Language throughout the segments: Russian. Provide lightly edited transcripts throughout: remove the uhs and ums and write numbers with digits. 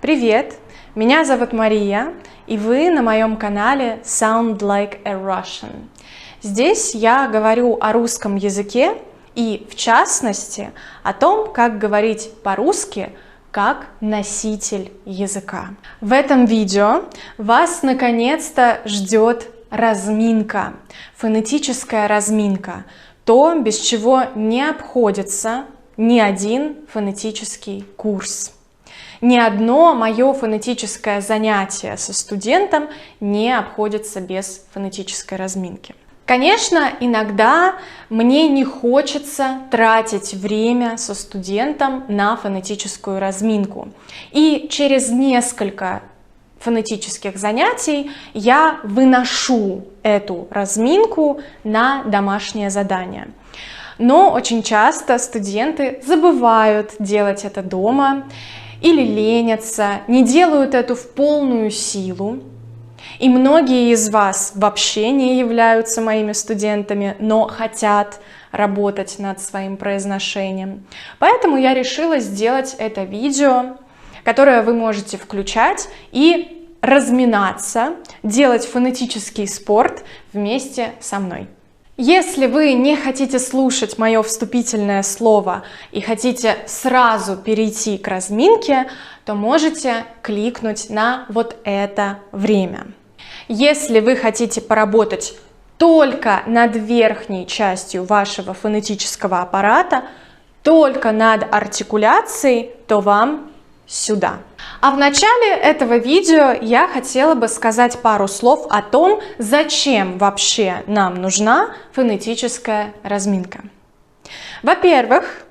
Привет! Меня зовут Мария, и вы на моем канале Sound Like a Russian. Здесь я говорю о русском языке и, в частности, о том, как говорить по-русски как носитель языка. В этом видео вас наконец-то ждет разминка, фонетическая разминка, то, без чего не обходится ни один фонетический курс. Ни одно мое фонетическое занятие со студентом не обходится без фонетической разминки. Конечно, иногда мне не хочется тратить время со студентом на фонетическую разминку. И через несколько фонетических занятий я выношу эту разминку на домашнее задание. Но очень часто студенты забывают делать это дома, или ленятся, не делают это в полную силу. И многие из вас вообще не являются моими студентами, но хотят работать над своим произношением. Поэтому я решила сделать это видео, которое вы можете включать и разминаться, делать фонетический спорт вместе со мной. Если вы не хотите слушать мое вступительное слово и хотите сразу перейти к разминке, то можете кликнуть на вот это время. Если вы хотите поработать только над верхней частью вашего фонетического аппарата, только над артикуляцией, то вам сюда. А в начале этого видео я хотела бы сказать пару слов о том, зачем вообще нам нужна фонетическая разминка. Во-первых,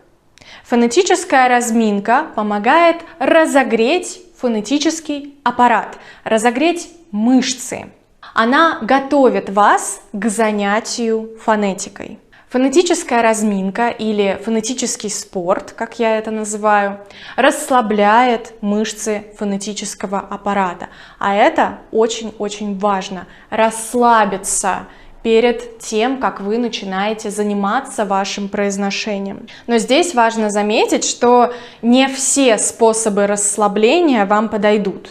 фонетическая разминка помогает разогреть фонетический аппарат, разогреть мышцы. Она готовит вас к занятию фонетикой. Фонетическая разминка или фонетический спорт, как я это называю, расслабляет мышцы фонетического аппарата. А это очень-очень важно – расслабиться перед тем, как вы начинаете заниматься вашим произношением. Но здесь важно заметить, что не все способы расслабления вам подойдут.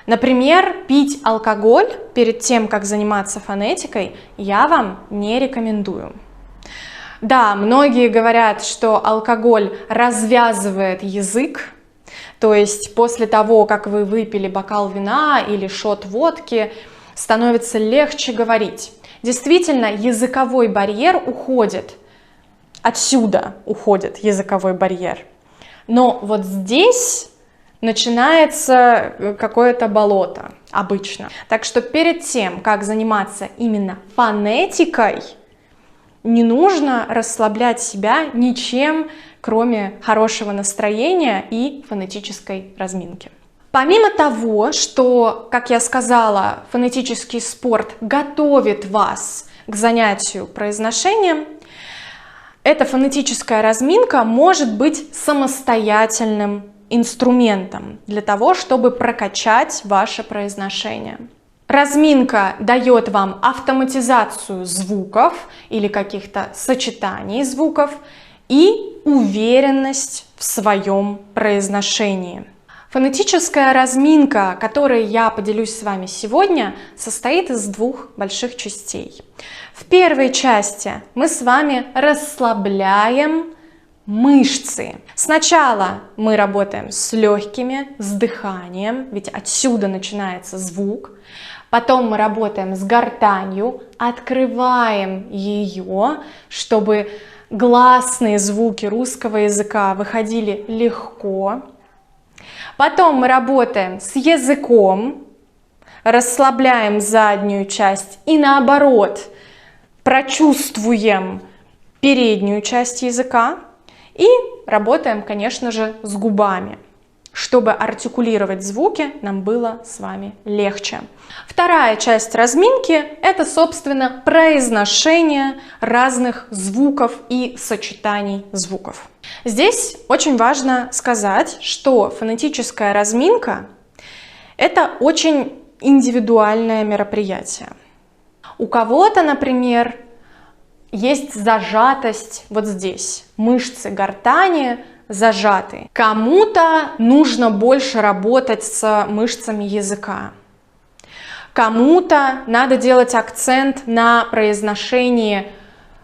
Например, пить алкоголь перед тем, как заниматься фонетикой, я вам не рекомендую. Да, многие говорят, что алкоголь развязывает язык, то есть после того, как вы выпили бокал вина или шот водки, становится легче говорить. Действительно, языковой барьер уходит, отсюда уходит языковой барьер. Но вот здесь начинается какое-то болото обычно. Так что перед тем, как заниматься именно фонетикой, не нужно расслаблять себя ничем, кроме хорошего настроения и фонетической разминки. Помимо того, что, как я сказала, фонетический спорт готовит вас к занятию произношением, эта фонетическая разминка может быть самостоятельным инструментом для того, чтобы прокачать ваше произношение. Разминка дает вам автоматизацию звуков или каких-то сочетаний звуков и уверенность в своем произношении. Фонетическая разминка, которой я поделюсь с вами сегодня, состоит из двух больших частей. В первой части мы с вами расслабляем мышцы. Сначала мы работаем с легкими, с дыханием, ведь отсюда начинается звук. Потом мы работаем с гортанью, открываем ее, чтобы гласные звуки русского языка выходили легко. Потом мы работаем с языком, расслабляем заднюю часть и наоборот прочувствуем переднюю часть языка. И работаем, конечно же, с губами, чтобы артикулировать звуки нам было с вами легче. Вторая часть разминки – это, собственно, произношение разных звуков и сочетаний звуков. Здесь очень важно сказать, что фонетическая разминка – это очень индивидуальное мероприятие. У кого-то, например, есть зажатость вот здесь, мышцы гортани зажаты. Кому-то нужно больше работать с мышцами языка. Кому-то надо делать акцент на произношении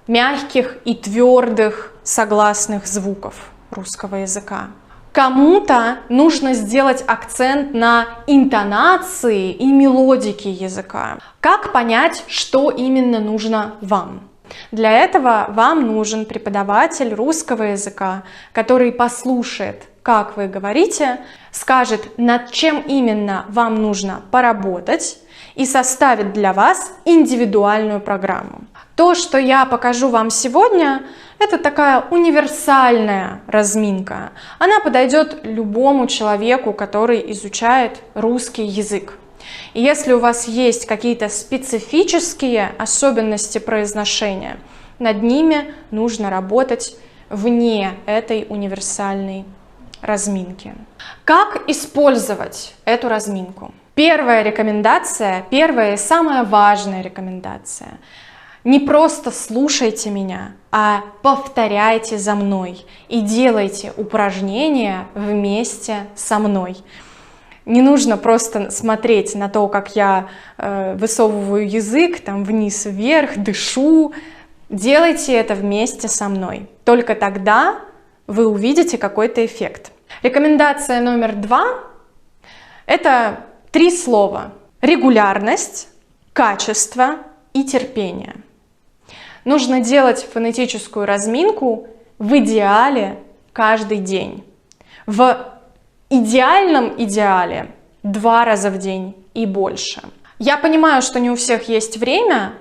мягких и твердых согласных звуков русского языка. Кому-то нужно сделать акцент на интонации и мелодики языка. Как понять, что именно нужно вам? Для этого вам нужен преподаватель русского языка, который послушает, как вы говорите, скажет, над чем именно вам нужно поработать, и составит для вас индивидуальную программу. То, что я покажу вам сегодня, это такая универсальная разминка. Она подойдет любому человеку, который изучает русский язык. И если у вас есть какие-то специфические особенности произношения, над ними нужно работать вне этой универсальной разминки. Как использовать эту разминку? Первая рекомендация, первая и самая важная рекомендация. Не просто слушайте меня, а повторяйте за мной и делайте упражнения вместе со мной. Не нужно просто смотреть на то, как я высовываю язык там вниз, вверх, дышу. Делайте это вместе со мной. Только тогда вы увидите какой-то эффект. Рекомендация номер 2 – это 3 слова: регулярность, качество и терпение. Нужно делать фонетическую разминку в идеале каждый день. В идеальном идеале 2 раза в день и больше. Я понимаю, что не у всех есть время.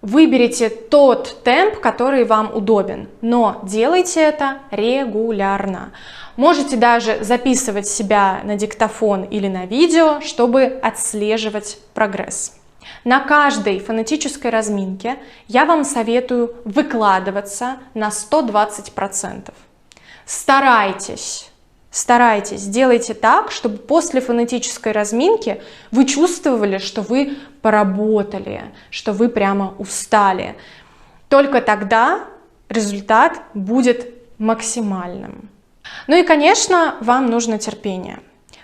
Выберите тот темп, который вам удобен, но делайте это регулярно. Можете даже записывать себя на диктофон или на видео, чтобы отслеживать прогресс. На каждой фонетической разминке я вам советую выкладываться на 120%. Старайтесь, делайте так, чтобы после фонетической разминки вы чувствовали, что вы поработали, что вы прямо устали. Только тогда результат будет максимальным. Ну и, конечно, вам нужно терпение.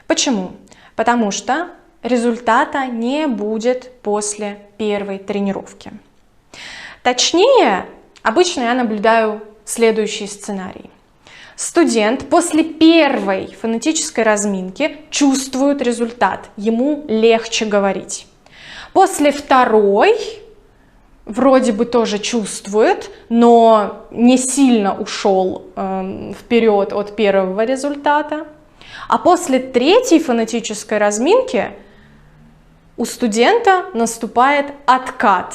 Почему? Потому что результата не будет после первой тренировки. Точнее, обычно я наблюдаю следующий сценарий. Студент после первой фонетической разминки чувствует результат, ему легче говорить. После второй вроде бы тоже чувствует, но не сильно ушел вперед от первого результата. А после третьей фонетической разминки у студента наступает откат.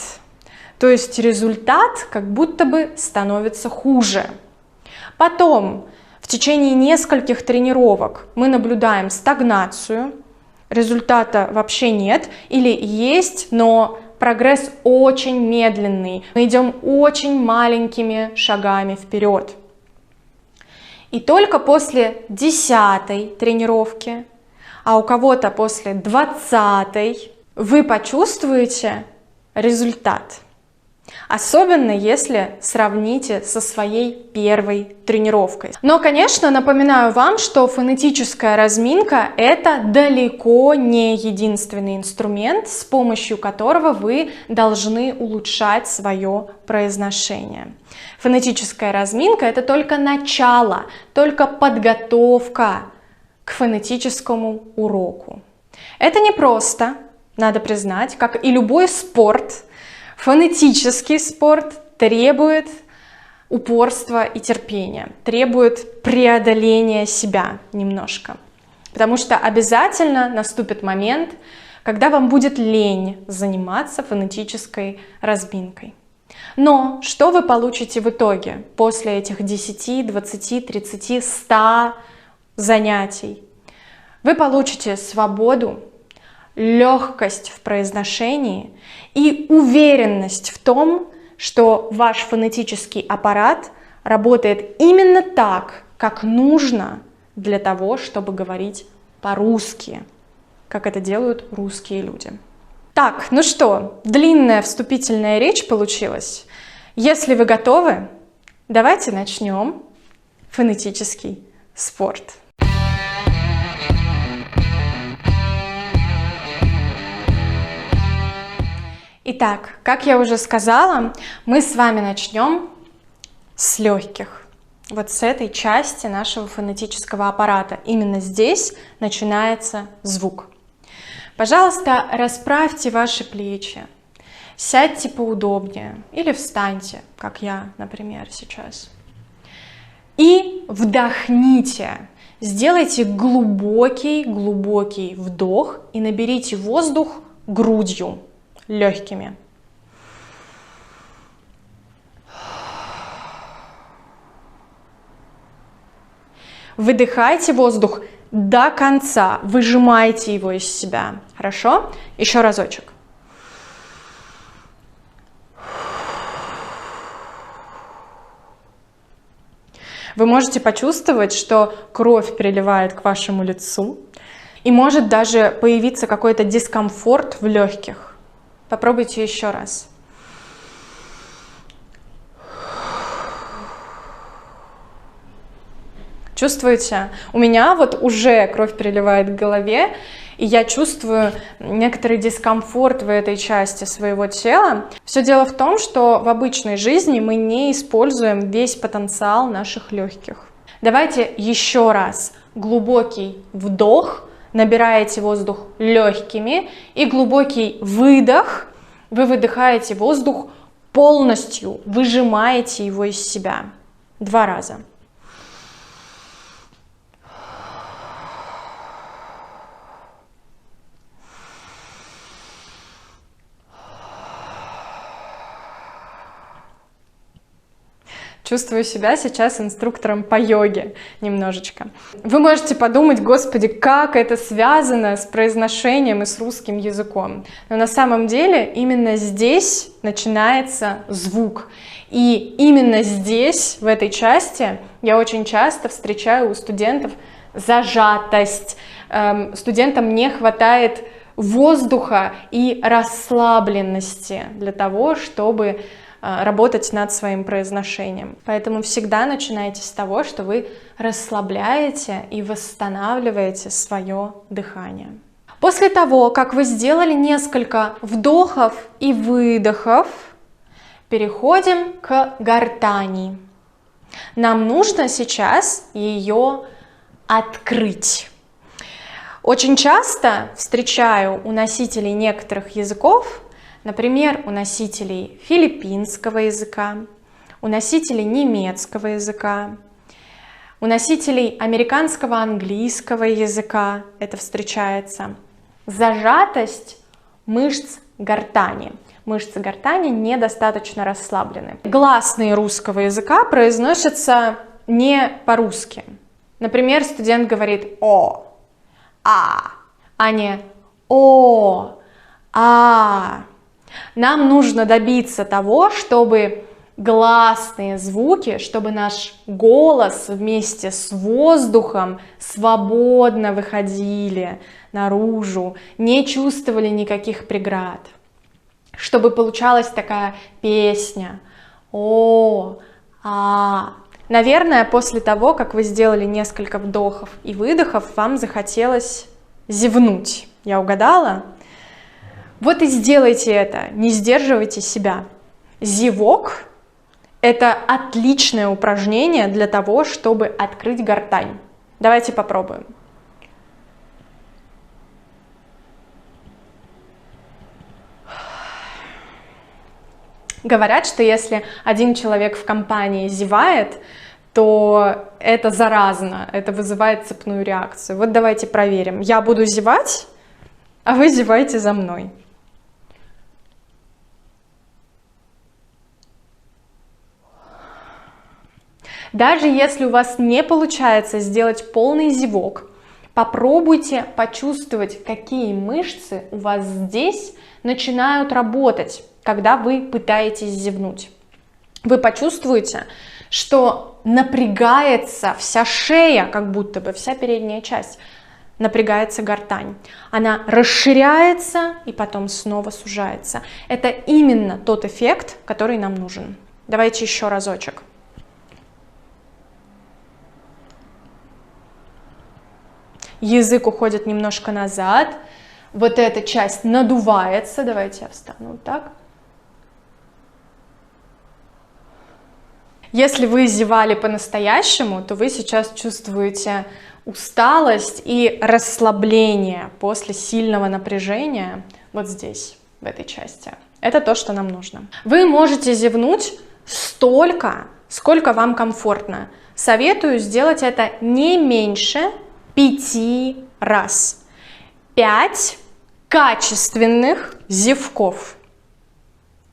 То есть результат как будто бы становится хуже. Потом в течение нескольких тренировок мы наблюдаем стагнацию, результата вообще нет или есть, но прогресс очень медленный. Мы идем очень маленькими шагами вперед. И только после 10-й тренировки, а у кого-то после 20-й, вы почувствуете результат. Особенно если сравните со своей первой тренировкой. Но, конечно, напоминаю вам, что фонетическая разминка – это далеко не единственный инструмент, с помощью которого вы должны улучшать свое произношение. Фонетическая разминка – это только начало, только подготовка к фонетическому уроку. Это непросто, надо признать, как и любой спорт. Фонетический спорт требует упорства и терпения, требует преодоления себя немножко. Потому что обязательно наступит момент, когда вам будет лень заниматься фонетической разминкой. Но что вы получите в итоге после этих 10, 20, 30, 100 занятий? Вы получите свободу, легкость в произношении и уверенность в том, что ваш фонетический аппарат работает именно так, как нужно для того, чтобы говорить по-русски, как это делают русские люди. Так, ну что, длинная вступительная речь получилась. Если вы готовы, давайте начнем фонетический спорт. Итак, как я уже сказала, мы с вами начнем с легких. Вот с этой части нашего фонетического аппарата. Именно здесь начинается звук. Пожалуйста, расправьте ваши плечи, сядьте поудобнее или встаньте, как я, например, сейчас. И вдохните. Сделайте глубокий вдох и наберите воздух грудью, легкими. Выдыхайте воздух до конца, выжимайте его из себя. Хорошо? Еще разочек. Вы можете почувствовать, что кровь приливает к вашему лицу, и может даже появиться какой-то дискомфорт в легких. Попробуйте еще раз. Чувствуете? У меня вот уже кровь приливает к голове, и я чувствую некоторый дискомфорт в этой части своего тела. Все дело в том, что в обычной жизни мы не используем весь потенциал наших легких. Давайте еще раз. Глубокий вдох, набираете воздух легкими, и глубокий выдох, вы выдыхаете воздух полностью, выжимаете его из себя. 2 раза. Чувствую себя сейчас инструктором по йоге немножечко. Вы можете подумать, господи, как это связано с произношением и с русским языком. Но на самом деле именно здесь начинается звук. И именно здесь, в этой части, я очень часто встречаю у студентов зажатость. Студентам не хватает воздуха и расслабленности для того, чтобы работать над своим произношением. Поэтому всегда начинайте с того, что вы расслабляете и восстанавливаете свое дыхание. После того, как вы сделали несколько вдохов и выдохов, переходим к гортани. Нам нужно сейчас ее открыть. Очень часто встречаю у носителей некоторых языков, например, у носителей филиппинского языка, у носителей немецкого языка, у носителей американского английского языка это встречается. Зажатость мышц гортани. Мышцы гортани недостаточно расслаблены. Гласные русского языка произносятся не по-русски. Например, студент говорит «о», а не «о», «а». Нам нужно добиться того, чтобы гласные звуки, чтобы наш голос вместе с воздухом свободно выходили наружу, не чувствовали никаких преград. Чтобы получалась такая песня «о», «а». Наверное, после того, как вы сделали несколько вдохов и выдохов, вам захотелось зевнуть. Я угадала? Вот и сделайте это, не сдерживайте себя. Зевок – это отличное упражнение для того, чтобы открыть гортань. Давайте попробуем. Говорят, что если один человек в компании зевает, то это заразно, это вызывает цепную реакцию. Вот давайте проверим. Я буду зевать, а вы зевайте за мной. Даже если у вас не получается сделать полный зевок, попробуйте почувствовать, какие мышцы у вас здесь начинают работать, когда вы пытаетесь зевнуть. Вы почувствуете, что напрягается вся шея, как будто бы вся передняя часть, напрягается гортань. Она расширяется и потом снова сужается. Это именно тот эффект, который нам нужен. Давайте еще разочек. язык уходит немножко назад, вот эта часть надувается, давайте я встану вот так. Если вы зевали по-настоящему, то вы сейчас чувствуете усталость и расслабление после сильного напряжения вот здесь, в этой части. Это то, что нам нужно. Вы можете зевнуть столько, сколько вам комфортно. Советую сделать это не меньше 5 раз. 5 качественных зевков.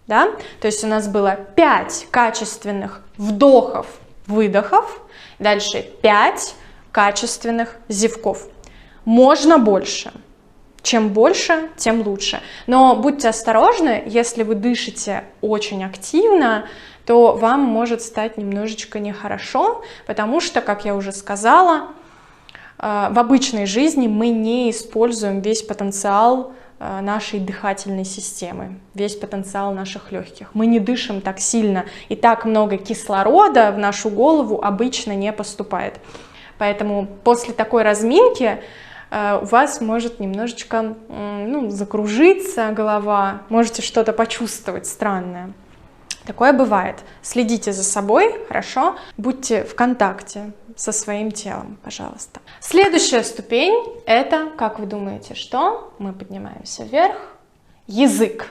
Да? То есть у нас было 5 качественных вдохов, выдохов, дальше 5 качественных зевков. Можно больше. Чем больше, тем лучше. Но будьте осторожны, если вы дышите очень активно, то вам может стать немножечко нехорошо, потому что, как я уже сказала, в обычной жизни мы не используем весь потенциал нашей дыхательной системы, весь потенциал наших легких. Мы не дышим так сильно, и так много кислорода в нашу голову обычно не поступает. Поэтому после такой разминки у вас может немножечко закружиться голова, можете что-то почувствовать странное. Такое бывает. Следите за собой, хорошо? Будьте в контакте со своим телом, пожалуйста. Следующая ступень – это, как вы думаете, что? Мы поднимаемся вверх. Язык.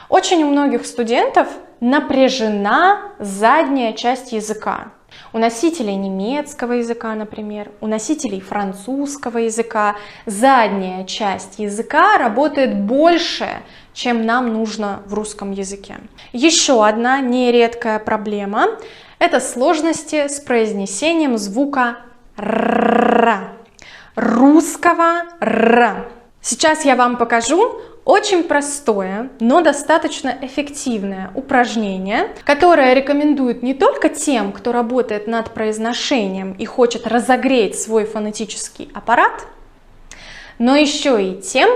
Очень у многих студентов напряжена задняя часть языка. У носителей немецкого языка, например, у носителей французского языка задняя часть языка работает больше, чем нам нужно в русском языке. Еще одна нередкая проблема – это сложности с произнесением звука «р», русского «р». Сейчас я вам покажу очень простое, но достаточно эффективное упражнение, которое рекомендуют не только тем, кто работает над произношением и хочет разогреть свой фонетический аппарат, но еще и тем,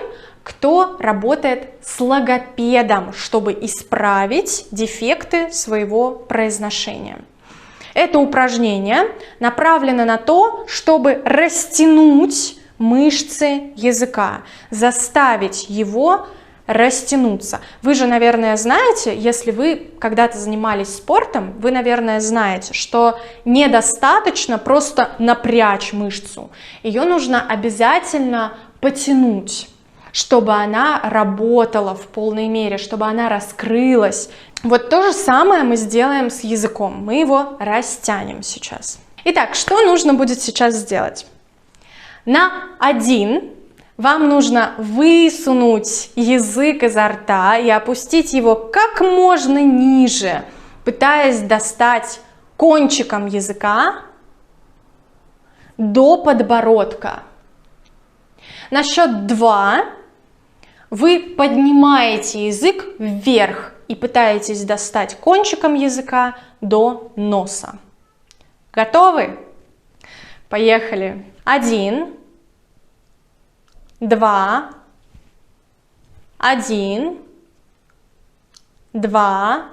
кто работает с логопедом, чтобы исправить дефекты своего произношения. Это упражнение направлено на то, чтобы растянуть мышцы языка, заставить его растянуться. Вы же, наверное, знаете, если вы когда-то занимались спортом, вы, наверное, знаете, что недостаточно просто напрячь мышцу. Ее нужно обязательно потянуть, чтобы она работала в полной мере, чтобы она раскрылась. Вот то же самое мы сделаем с языком. Мы его растянем сейчас. Итак, что нужно будет сейчас сделать? На 1 вам нужно высунуть язык изо рта и опустить его как можно ниже, пытаясь достать кончиком языка до подбородка. На счет 2 вы поднимаете язык вверх и пытаетесь достать кончиком языка до носа. Готовы? Поехали. 1, 2, 1, 2.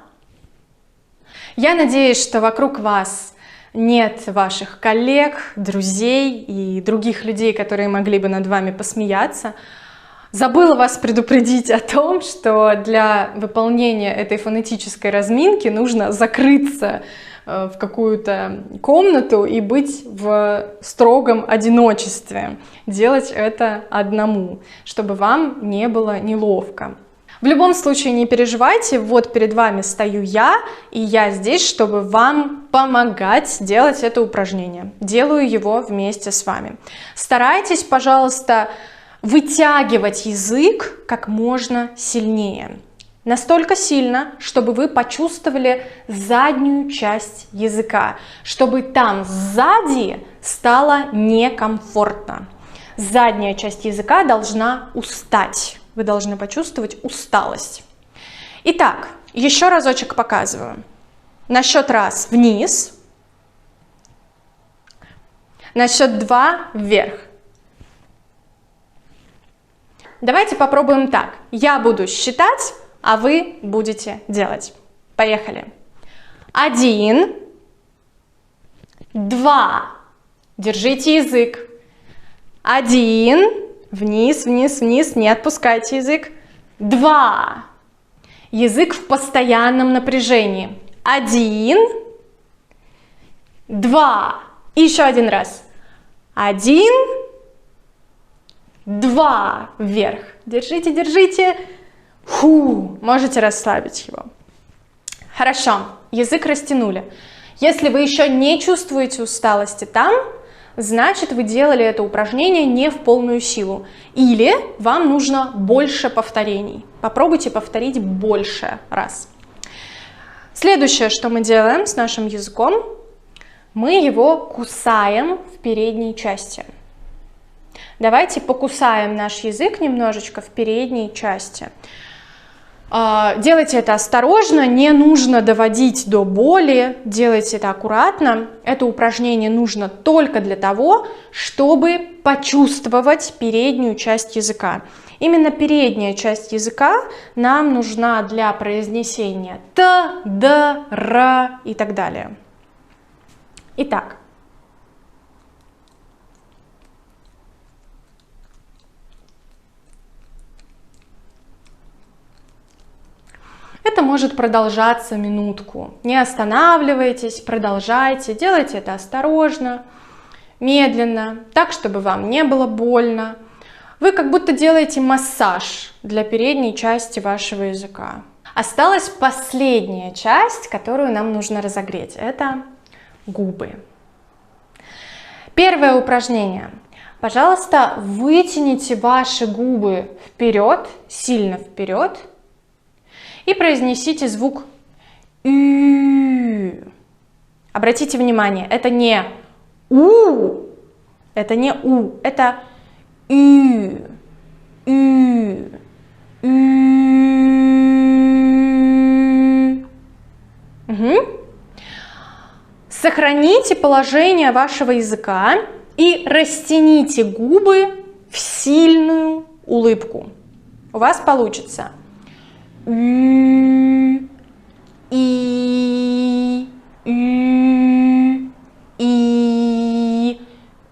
Я надеюсь, что вокруг вас нет ваших коллег, друзей и других людей, которые могли бы над вами посмеяться. Забыла вас предупредить о том, что для выполнения этой фонетической разминки нужно закрыться в какую-то комнату и быть в строгом одиночестве. Делать это одному, чтобы вам не было неловко. В любом случае не переживайте, вот перед вами стою я, и я здесь, чтобы вам помогать делать это упражнение. Делаю его вместе с вами. Старайтесь, пожалуйста, вытягивать язык как можно сильнее. Настолько сильно, чтобы вы почувствовали заднюю часть языка, чтобы там сзади стало некомфортно. Задняя часть языка должна устать. Вы должны почувствовать усталость. Итак, еще разочек показываю. На счет раз вниз, на счет 2 вверх. Давайте попробуем так. Я буду считать, а вы будете делать. Поехали. 1, 2. Держите язык. 1. Вниз, вниз, вниз. Не отпускайте язык. 2. Язык в постоянном напряжении. 1. 2. И еще один раз. 1. 2. Вверх. Держите, держите. Фу. Можете расслабить его. Хорошо. Язык растянули. Если вы еще не чувствуете усталости там, значит, вы делали это упражнение не в полную силу. Или вам нужно больше повторений. Попробуйте повторить больше раз. Следующее, что мы делаем с нашим языком, мы его кусаем в передней части. Давайте покусаем наш язык немножечко в передней части. Делайте это осторожно, не нужно доводить до боли, делайте это аккуратно. Это упражнение нужно только для того, чтобы почувствовать переднюю часть языка. Именно передняя часть языка нам нужна для произнесения т, д, р и так далее. Итак. Это может продолжаться минутку. Не останавливайтесь, продолжайте, делайте это осторожно, медленно, так, чтобы вам не было больно. Вы как будто делаете массаж для передней части вашего языка. Осталась последняя часть, которую нам нужно разогреть. Это губы. Первое упражнение. Пожалуйста, вытяните ваши губы вперед, сильно вперед. И произнесите звук «ü». Обратите внимание, это не «у», это не «у», это «ü», «ü», «ü». Угу. Сохраните положение вашего языка и растяните губы в сильную улыбку. У вас получится «ü», «и», «ü», «и»,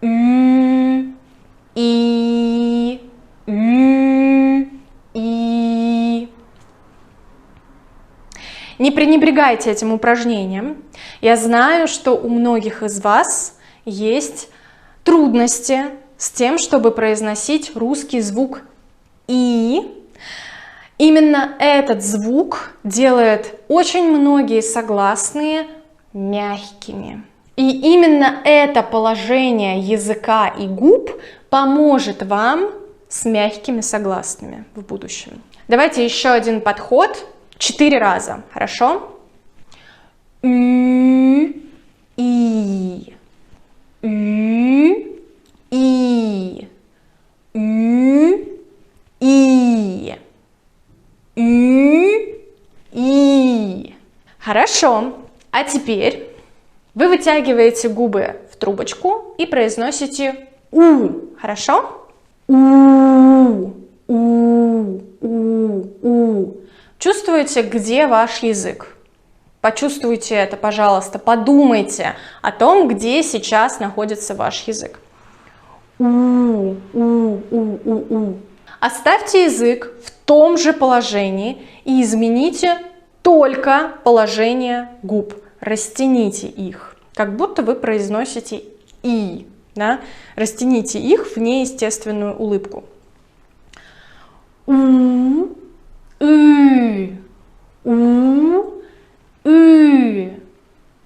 «ü», «и», «ü», «и». Не пренебрегайте этим упражнением. Я знаю, что у многих из вас есть трудности с тем, чтобы произносить русский звук «и». Именно этот звук делает очень многие согласные мягкими. И именно это положение языка и губ поможет вам с мягкими согласными в будущем. Давайте еще один подход. 4 раза. Хорошо? «ü», «и», «ü», «и», «ü», «и». И. Хорошо. А теперь вы вытягиваете губы в трубочку и произносите «у». Хорошо? «У», «у», «у», «у». Чувствуете, где ваш язык? Почувствуйте это, пожалуйста. Подумайте о том, где сейчас находится ваш язык. «У», «у», «у», «у», «у». Оставьте язык в том же положении и измените только положение губ. Растяните их, как будто вы произносите «и». Да? Растяните их в неестественную улыбку. «У», «ы», «у», «ы»,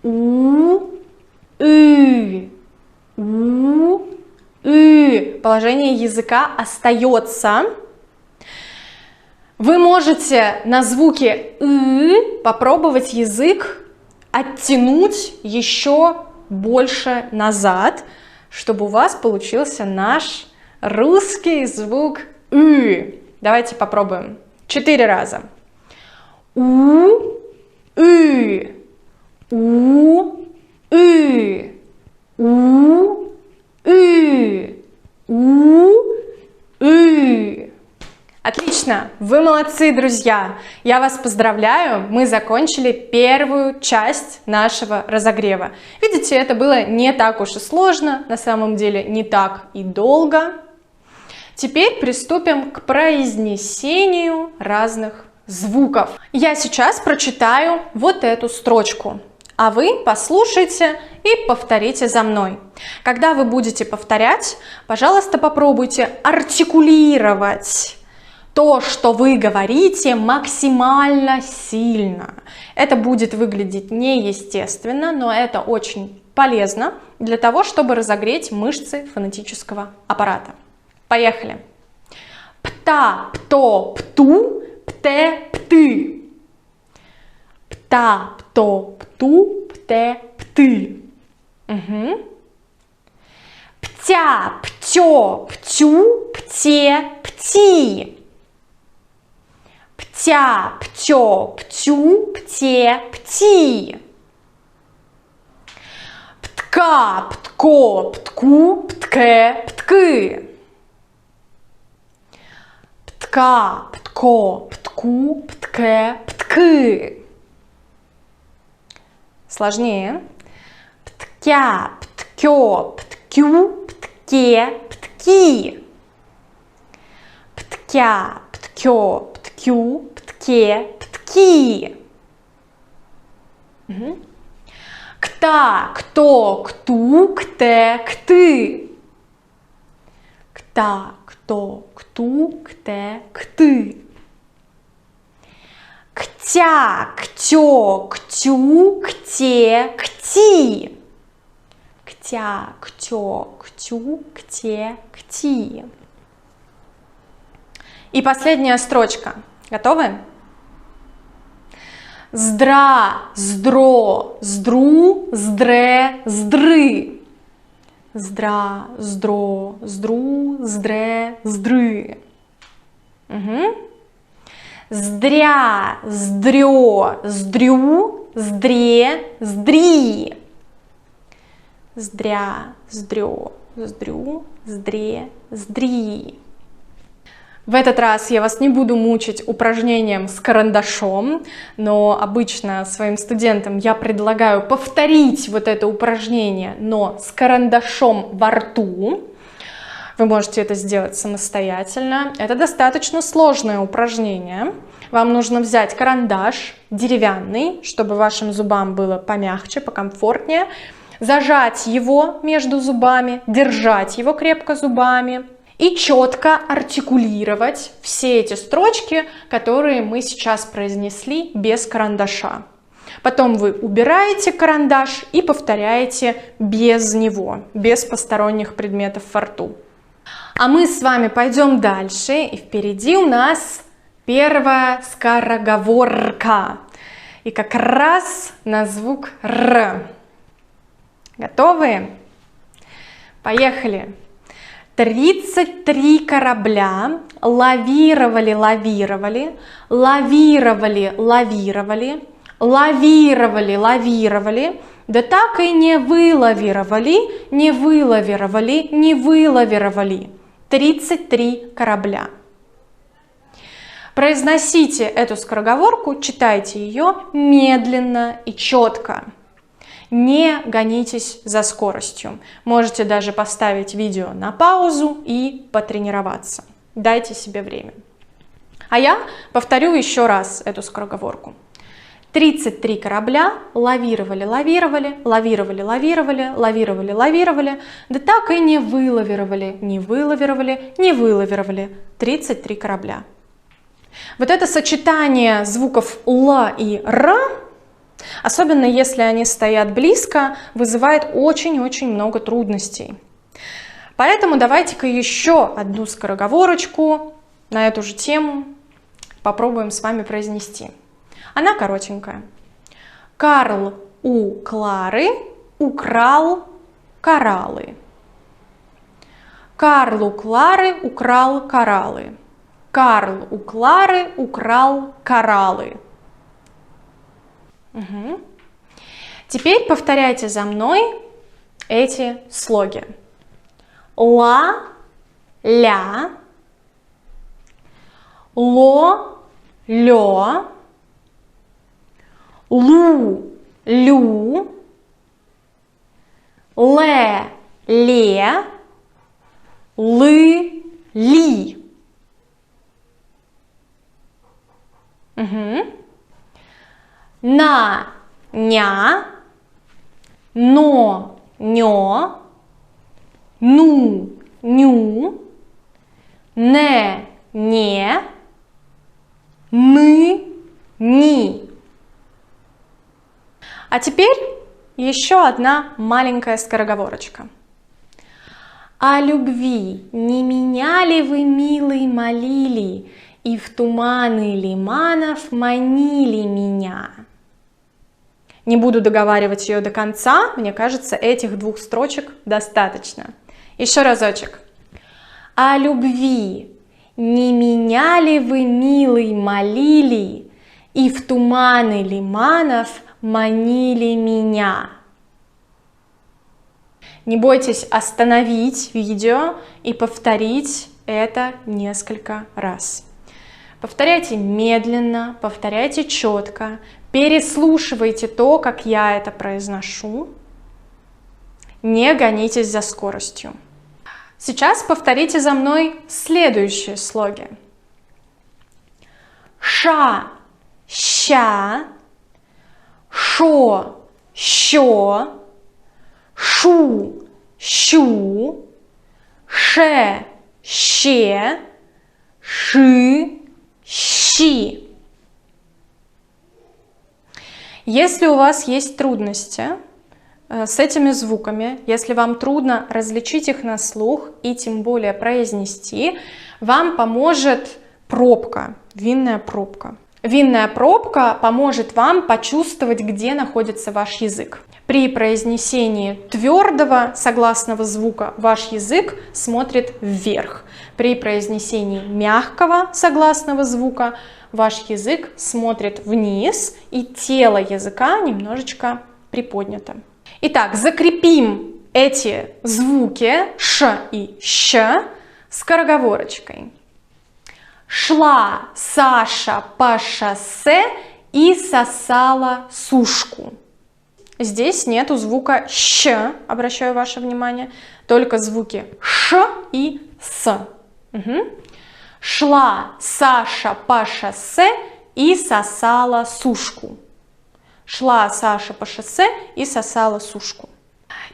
«у», «ы», «у», «ы». Положение языка остается. Вы можете на звуке «ы» попробовать язык оттянуть еще больше назад, чтобы у вас получился наш русский звук «ы». Давайте попробуем. 4 раза. «У», «ы», «у», «ы», «у», «ы», «у», «ы». Отлично! Вы молодцы, друзья! Я вас поздравляю! Мы закончили первую часть нашего разогрева. Видите, это было не так уж и сложно, на самом деле не так и долго. Теперь приступим к произнесению разных звуков. Я сейчас прочитаю вот эту строчку, а вы послушайте и повторите за мной. Когда вы будете повторять, пожалуйста, попробуйте артикулировать то, что вы говорите, максимально сильно. Это будет выглядеть неестественно, но это очень полезно для того, чтобы разогреть мышцы фонетического аппарата. Поехали! Пта, пто, пту, пте, пты. Пта, пто, пту, пте, пты. Угу. Птя, птё, птю, пте, пти. Птя, птё, птю, пте, пти. Птка, птко, птку, птке, птки. Птка, птко, птку, птке, птки. Сложнее. Пткя, пткё, пткю, птке, птки. Пткя, пткё, пткю, птке, птки. Угу. Кта, кто, кту, кте, кты. Кта, кто, кту, кте, кты. Ктя, ктё, ктю, кте, кти. Ктя, ктё, ктю, кте, кти. И последняя строчка. Готовы? Здра, здро, здру, здре, здры. Здра, здро, здру, здре, здры. Угу. Здря, здрё, здрю, здре, здри. Здря, здрё, здрю, здре, здри. В этот раз я вас не буду мучить упражнением с карандашом, но обычно своим студентам я предлагаю повторить вот это упражнение, но с карандашом во рту. Вы можете это сделать самостоятельно. Это достаточно сложное упражнение. Вам нужно взять карандаш деревянный, чтобы вашим зубам было помягче, покомфортнее, зажать его между зубами, держать его крепко зубами и четко артикулировать все эти строчки, которые мы сейчас произнесли без карандаша. Потом вы убираете карандаш и повторяете без него, без посторонних предметов во рту. А мы с вами пойдем дальше, и впереди у нас первая скороговорка. И как раз на звук Р. Готовы? Поехали! 33 корабля лавировали, лавировали, лавировали, лавировали, лавировали, лавировали, да так и не вылавировали, не вылавировали, не вылавировали. 33 корабля. Произносите эту скороговорку, читайте ее медленно и четко. Не гонитесь за скоростью. Можете даже поставить видео на паузу и потренироваться. Дайте себе время. А я повторю еще раз эту скороговорку. 33 корабля лавировали, лавировали, лавировали, лавировали, лавировали, лавировали, да так и не вылавировали, не вылавировали, не вылавировали. 33 корабля. Вот это сочетание звуков Л и Р, особенно если они стоят близко, вызывает очень-очень много трудностей. Поэтому давайте-ка еще одну скороговорочку на эту же тему попробуем с вами произнести. Она коротенькая. Карл у Клары украл кораллы. Карл у Клары украл кораллы. Карл у Клары украл кораллы. Угу. Теперь повторяйте за мной эти слоги. Ла, ля, ло, лё, лу, лю, ле, ле, лы, ли. Угу. На, ня, но, нё, ну, ню, не, не, ны, ни. А теперь еще одна маленькая скороговорочка. О любви не меня ли вы, милый, молили, и в туманы лиманов манили меня? Не буду договаривать ее до конца, мне кажется, этих двух строчек достаточно. Еще разочек. О любви не меня ли вы, милый, молили, и в туманы лиманов манили меня? Не бойтесь остановить видео и повторить это несколько раз. Повторяйте медленно, повторяйте четко, переслушивайте то, как я это произношу. Не гонитесь за скоростью. Сейчас повторите за мной следующие слоги. Ша, ща, шо, щё, шу, щу, ше, ще, ши, щи. Если у вас есть трудности с этими звуками, если вам трудно различить их на слух и тем более произнести, вам поможет пробка, винная пробка. Винная пробка поможет вам почувствовать, где находится ваш язык. При произнесении твердого согласного звука ваш язык смотрит вверх. При произнесении мягкого согласного звука ваш язык смотрит вниз, и тело языка немножечко приподнято. Итак, закрепим эти звуки ш и щ скороговорочкой. Шла Саша по шоссе и сосала сушку. Здесь нету звука щ, обращаю ваше внимание, только звуки ш и с. Угу. Шла Саша по шоссе и сосала сушку. Шла Саша по шоссе и сосала сушку.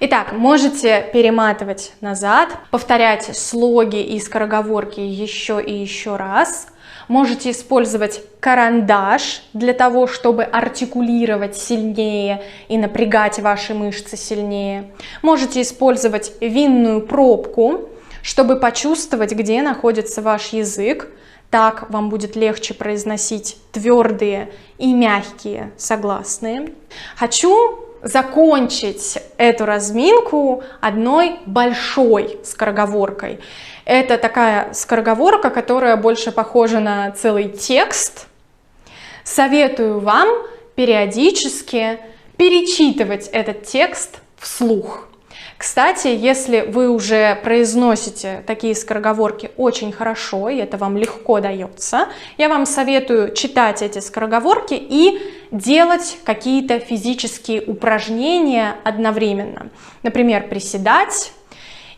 Итак, можете перематывать назад, повторять слоги и скороговорки еще и еще раз. Можете использовать карандаш для того, чтобы артикулировать сильнее и напрягать ваши мышцы сильнее. Можете использовать винную пробку, чтобы почувствовать, где находится ваш язык. Так вам будет легче произносить твердые и мягкие согласные. Хочу закончить эту разминку одной большой скороговоркой. Это такая скороговорка, которая больше похожа на целый текст. Советую вам периодически перечитывать этот текст вслух. Кстати, если вы уже произносите такие скороговорки очень хорошо, и это вам легко дается, я вам советую читать эти скороговорки и делать какие-то физические упражнения одновременно. Например, приседать,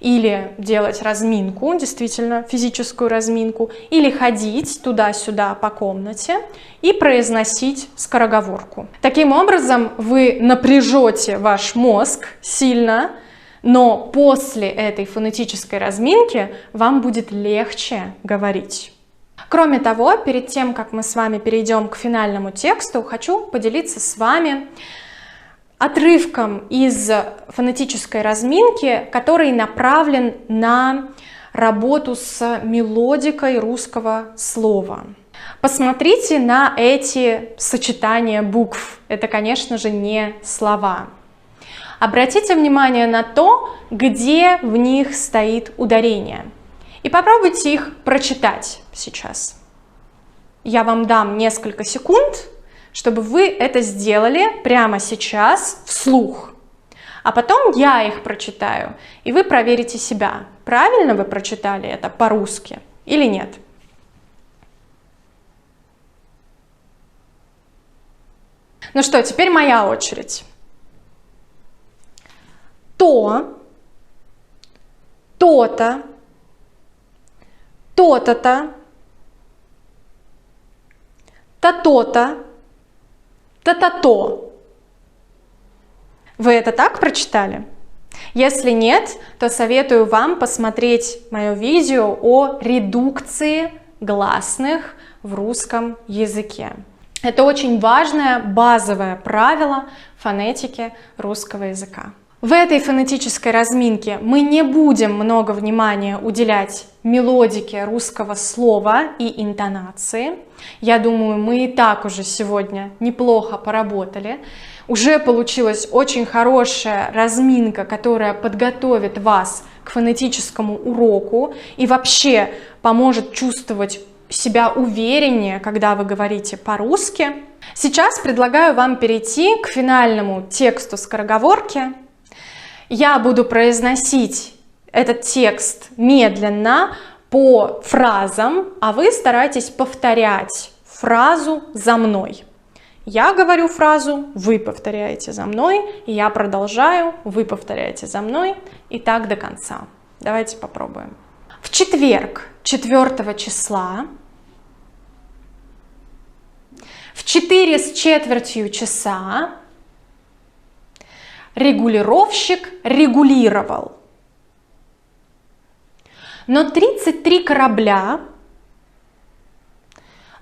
или делать разминку, действительно физическую разминку, или ходить туда-сюда по комнате и произносить скороговорку. Таким образом вы напряжете ваш мозг сильно, но после этой фонетической разминки вам будет легче говорить. Кроме того, перед тем, как мы с вами перейдем к финальному тексту, хочу поделиться с вами отрывком из фонетической разминки, который направлен на работу с мелодикой русского слова. Посмотрите на эти сочетания букв. Это, конечно же, не слова. Обратите внимание на то, где в них стоит ударение. И попробуйте их прочитать сейчас. Я вам дам несколько секунд, чтобы вы это сделали прямо сейчас вслух. А потом я их прочитаю, и вы проверите себя, правильно вы прочитали это по-русски или нет. Ну что, теперь моя очередь. То, то-то, то-то-то, то-то-то, то-то-то. Вы это так прочитали? Если нет, то советую вам посмотреть мое видео о редукции гласных в русском языке. Это очень важное базовое правило фонетики русского языка. В этой фонетической разминке мы не будем много внимания уделять мелодике русского слова и интонации. Я думаю, мы и так уже сегодня неплохо поработали. Уже получилась очень хорошая разминка, которая подготовит вас к фонетическому уроку и вообще поможет чувствовать себя увереннее, когда вы говорите по-русски. Сейчас предлагаю вам перейти к финальному тексту скороговорки. Я буду произносить этот текст медленно по фразам, а вы старайтесь повторять фразу за мной. Я говорю фразу, вы повторяете за мной, и я продолжаю, вы повторяете за мной, и так до конца. Давайте попробуем. В четверг, 4 числа, в 4:15 часа регулировщик регулировал. Но 33 корабля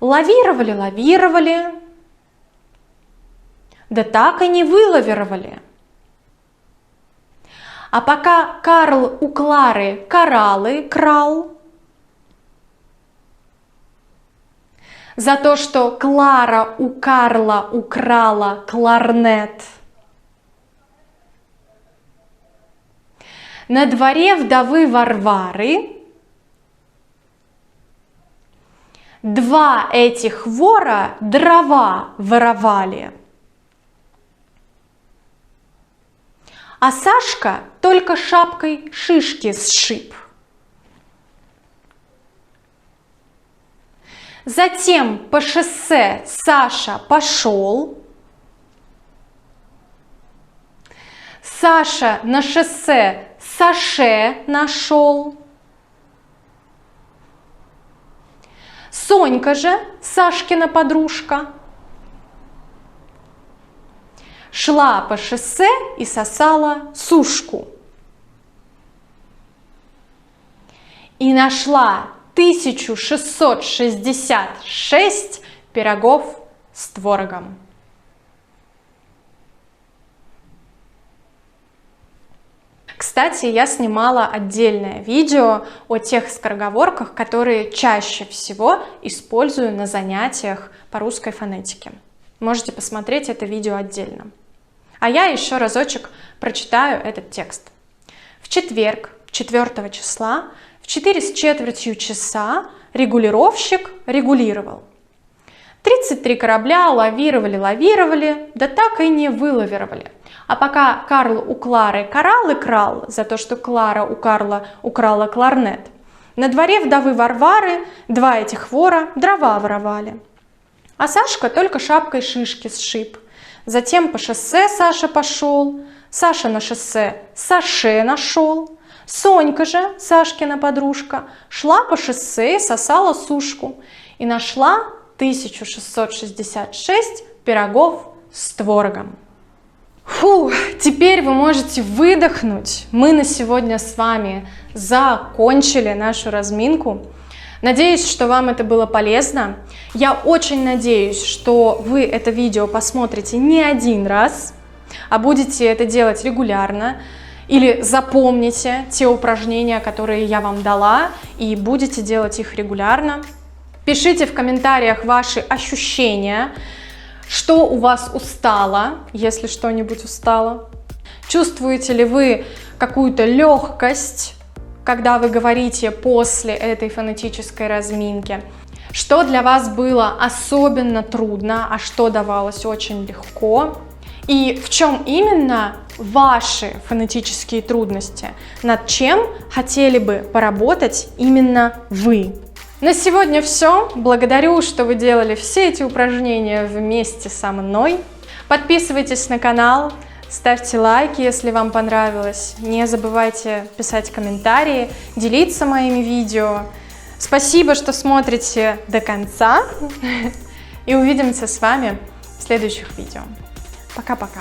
лавировали, да так и не вылавировали. А пока Карл у Клары кораллы крал, за то, что Клара у Карла украла кларнет, на дворе вдовы Варвары два этих вора дрова воровали. А Сашка только шапкой шишки сшиб. Затем по шоссе Саша пошел. Саша на шоссе Саше нашел. Сонька же, Сашкина подружка, шла по шоссе и сосала сушку. И нашла 1666 пирогов с творогом. Кстати, я снимала отдельное видео о тех скороговорках, которые чаще всего использую на занятиях по русской фонетике. Можете посмотреть это видео отдельно. А я еще разочек прочитаю этот текст. В четверг, 4 числа, в 4:15 часа регулировщик регулировал. 33 корабля лавировали, да так и не вылавировали. А пока Карл у Клары кораллы крал, за то, что Клара у Карла украла кларнет, на дворе вдовы Варвары два этих вора дрова воровали. А Сашка только шапкой шишки сшиб. Затем по шоссе Саша пошел, Саша на шоссе Саше нашел. Сонька же, Сашкина подружка, шла по шоссе и сосала сушку. И нашла 1666 пирогов с творогом. Фу, теперь вы можете выдохнуть. Мы на сегодня с вами закончили нашу разминку. Надеюсь, что вам это было полезно. Я очень надеюсь, что вы это видео посмотрите не один раз, а будете это делать регулярно. Или запомните те упражнения, которые я вам дала, и будете делать их регулярно. Пишите в комментариях ваши ощущения, что у вас устало, если что-нибудь устало. Чувствуете ли вы какую-то легкость, когда вы говорите после этой фонетической разминки? Что для вас было особенно трудно, а что давалось очень легко? И в чем именно ваши фонетические трудности? Над чем хотели бы поработать именно вы? На сегодня все. Благодарю, что вы делали все эти упражнения вместе со мной. Подписывайтесь на канал, ставьте лайки, если вам понравилось. Не забывайте писать комментарии, делиться моими видео. Спасибо, что смотрите до конца. И увидимся с вами в следующих видео. Пока-пока.